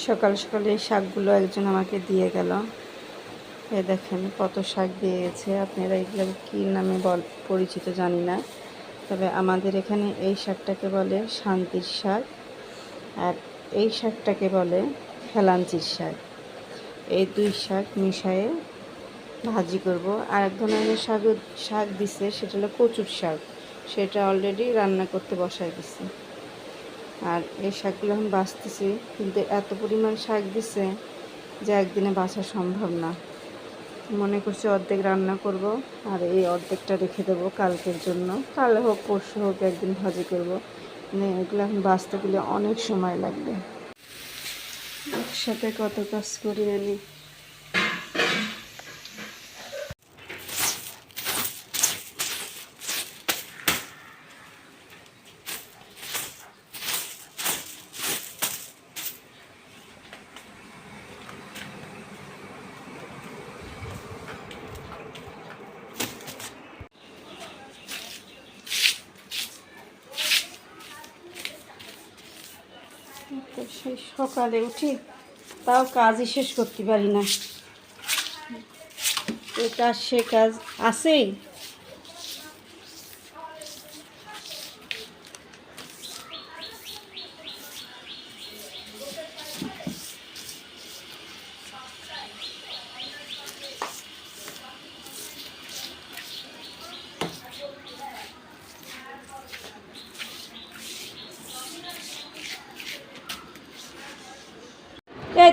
সকাল সকালে এই শাকগুলো একজন আমাকে দিয়ে গেল। এ দেখেন কত শাক দিয়ে গেছে। আপনারা এগুলো কী নামে পরিচিত জানি না, তবে আমাদের এখানে এই শাকটাকে বলে শান্তির শাক, আর এই শাকটাকে বলে হেলাঞ্চির শাক। এই দুই শাক মিশিয়ে ভাজি করব। আর এক ধরনের শাক দিছে, সেটা হলো কচুর শাক, সেটা অলরেডি রান্না করতে বসায় দিছে। আর এই শাকগুলো এখন বাছতেছি, কিন্তু এত পরিমাণ শাক দিছে যে একদিনে বাছা সম্ভব না। মনে করছি অর্ধেক রান্না করব, আর এই অর্ধেকটা রেখে দেবো কালকের জন্য। কাল হোক পরশু হোক একদিন ভাজি করব। মানে এগুলো এখন বাছতে গেলে অনেক সময় লাগবে। একসাথে কত কাজ করি আমি। সেই সকালে উঠি, তাও কাজই শেষ করতে পারি না। এ কাজ সে কাজ আছেই।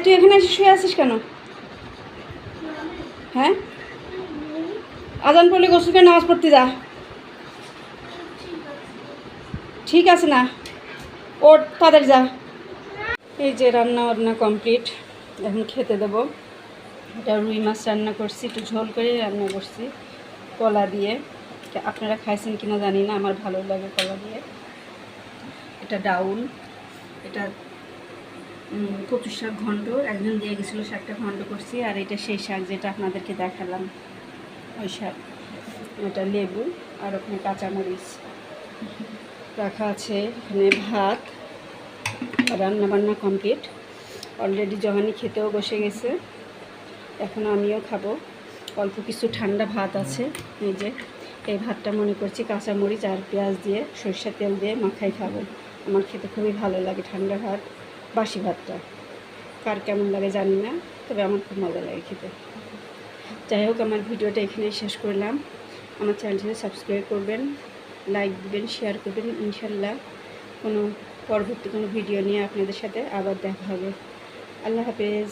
তুই এখানে এসে শুয়ে আছিস কেন? হ্যাঁ, আজান পড়লে গোসল করে নামাজ পড়তে যা। ঠিক আছে না, ওর তাদের যা। এই যে রান্না বান্না কমপ্লিট, এখন খেতে দেবো। এটা রুই মাছ রান্না করছি, একটু ঝোল করে রান্না করছি কলা দিয়ে। আপনারা খাইছেন কিনা জানি না, আমার ভালো লাগে কলা দিয়ে। এটা ডাউল, এটা কচু শাক ঘন্ট, একজন দিয়ে গেছিলো শাকটা ঘন্ট করছি। আর এটা সেই শাক যেটা আপনাদেরকে দেখালাম, ওই শাক। এটা লেবু আর ওখানে কাঁচামরিচ রাখা আছে। এখানে ভাত, রান্না বান্না কমপ্লিট। অলরেডি জহানি খেতেও বসে গেছে, এখন আমিও খাবো। অল্প কিছু ঠান্ডা ভাত আছে। এই যে এই ভাতটা মনে করছি কাঁচামরিচ আর পেঁয়াজ দিয়ে সরষের তেল দিয়ে মাখাই খাবো। আমার খেতে খুবই ভালো লাগে ঠান্ডা ভাত, বাসি ভাতটা। কার কেমন লাগে জানি না, তবে আমার খুব মজা লাগে খেতে। যাই হোক, আমার ভিডিওটা এখানেই শেষ করলাম। আমার চ্যানেলটিতে সাবস্ক্রাইব করবেন, লাইক দিবেন, শেয়ার করবেন। ইনশাল্লাহ পরবর্তী কোনো ভিডিও নিয়ে আপনাদের সাথে আবার দেখা হবে। আল্লাহ হাফেজ।